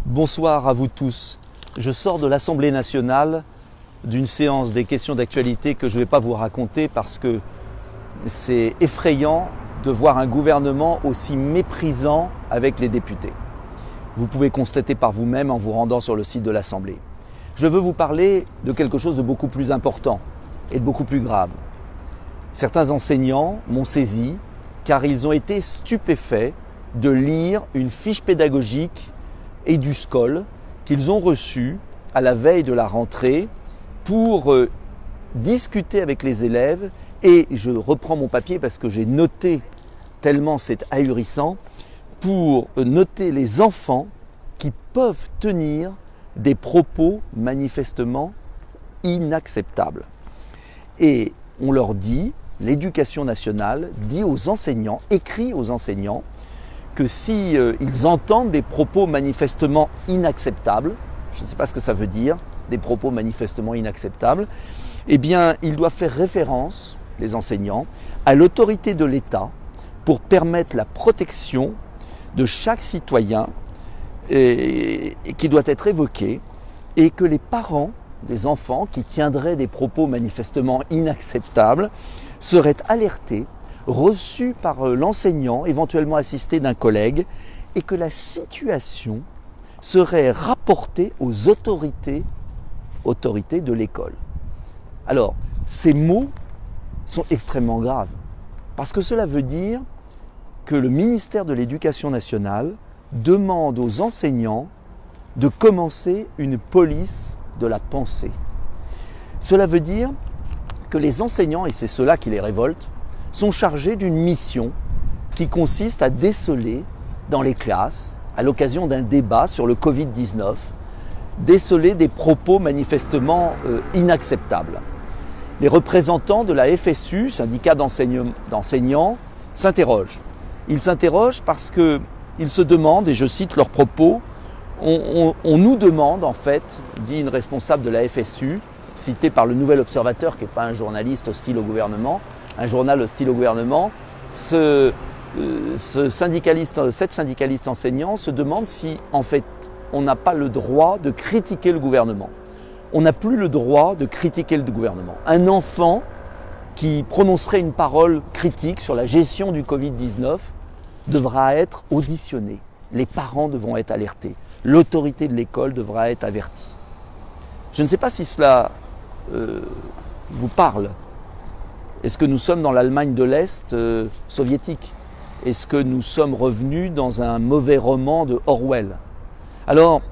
Bonsoir à vous tous. Je sors de l'Assemblée nationale d'une séance des questions d'actualité que je ne vais pas vous raconter parce que c'est effrayant de voir un gouvernement aussi méprisant avec les députés. Vous pouvez constater par vous-même en vous rendant sur le site de l'Assemblée. Je veux vous parler de quelque chose de beaucoup plus important et de beaucoup plus grave. Certains enseignants m'ont saisi car ils ont été stupéfaits de lire une fiche pédagogique et du SCOL qu'ils ont reçu à la veille de la rentrée pour discuter avec les élèves. Et je reprends mon papier parce que j'ai noté, tellement c'est ahurissant, pour noter les enfants qui peuvent tenir des propos manifestement inacceptables. Et on leur dit, l'éducation nationale dit aux enseignants, écrit aux enseignants, que si ils entendent des propos manifestement inacceptables, je ne sais pas ce que ça veut dire, des propos manifestement inacceptables, eh bien, ils doivent faire référence, les enseignants, à l'autorité de l'État pour permettre la protection de chaque citoyen et qui doit être évoquée, et que les parents des enfants qui tiendraient des propos manifestement inacceptables seraient alertés, reçus par l'enseignant, éventuellement assisté d'un collègue, et que la situation serait rapportée aux autorités de l'école. Alors, ces mots sont extrêmement graves, parce que cela veut dire que le ministère de l'Éducation nationale demande aux enseignants de commencer une police de la pensée. Cela veut dire que les enseignants, et c'est cela qui les révolte, sont chargés d'une mission qui consiste à déceler dans les classes, à l'occasion d'un débat sur le Covid-19, déceler des propos manifestement inacceptables. Les représentants de la FSU, syndicat d'enseignants, s'interrogent. Ils s'interrogent parce qu'ils se demandent, et je cite leurs propos, on nous demande en fait, dit une responsable de la FSU, citée par le Nouvel Observateur, qui n'est pas un journaliste hostile au gouvernement, un journal hostile au gouvernement, cette syndicaliste enseignant se demande si en fait on n'a pas le droit de critiquer le gouvernement. On n'a plus le droit de critiquer le gouvernement. Un enfant qui prononcerait une parole critique sur la gestion du Covid-19 devra être auditionné. Les parents devront être alertés. L'autorité de l'école devra être avertie. Je ne sais pas si cela vous parle. Est-ce que nous sommes dans l'Allemagne de l'Est soviétique? Est-ce que nous sommes revenus dans un mauvais roman de Orwell? Alors,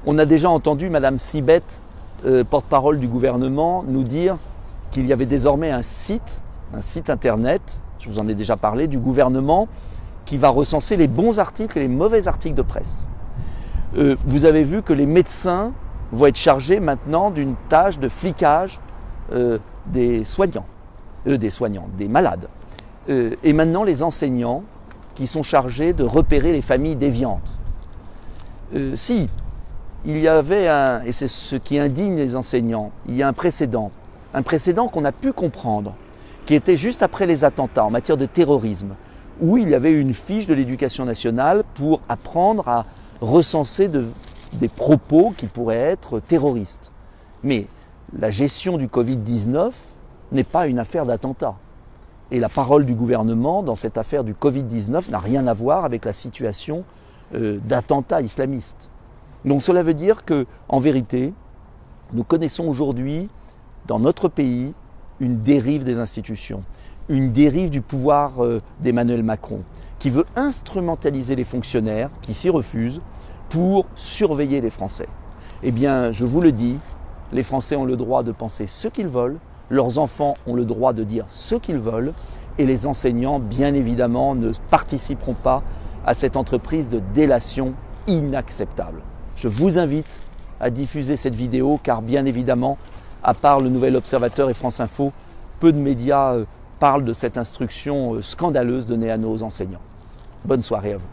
on a déjà entendu Madame Sibeth, porte-parole du gouvernement, nous dire qu'il y avait désormais un site internet, je vous en ai déjà parlé, du gouvernement, qui va recenser les bons articles et les mauvais articles de presse. Vous avez vu que les médecins vont être chargés maintenant d'une tâche de flicage des malades. Et maintenant les enseignants qui sont chargés de repérer les familles déviantes. Si il y avait et c'est ce qui indigne les enseignants, il y a un précédent qu'on a pu comprendre, qui était juste après les attentats en matière de terrorisme, où il y avait une fiche de l'Éducation nationale pour apprendre à recenser des propos qui pourraient être terroristes. Mais la gestion du Covid-19 n'est pas une affaire d'attentat. Et la parole du gouvernement dans cette affaire du Covid-19 n'a rien à voir avec la situation d'attentat islamiste. Donc cela veut dire qu'en vérité, nous connaissons aujourd'hui dans notre pays une dérive des institutions, une dérive du pouvoir d'Emmanuel Macron, qui veut instrumentaliser les fonctionnaires qui s'y refusent pour surveiller les Français. Eh bien, je vous le dis, les Français ont le droit de penser ce qu'ils veulent, leurs enfants ont le droit de dire ce qu'ils veulent, et les enseignants, bien évidemment, ne participeront pas à cette entreprise de délation inacceptable. Je vous invite à diffuser cette vidéo, car bien évidemment, à part le Nouvel Observateur et France Info, peu de médias parlent de cette instruction scandaleuse donnée à nos enseignants. Bonne soirée à vous.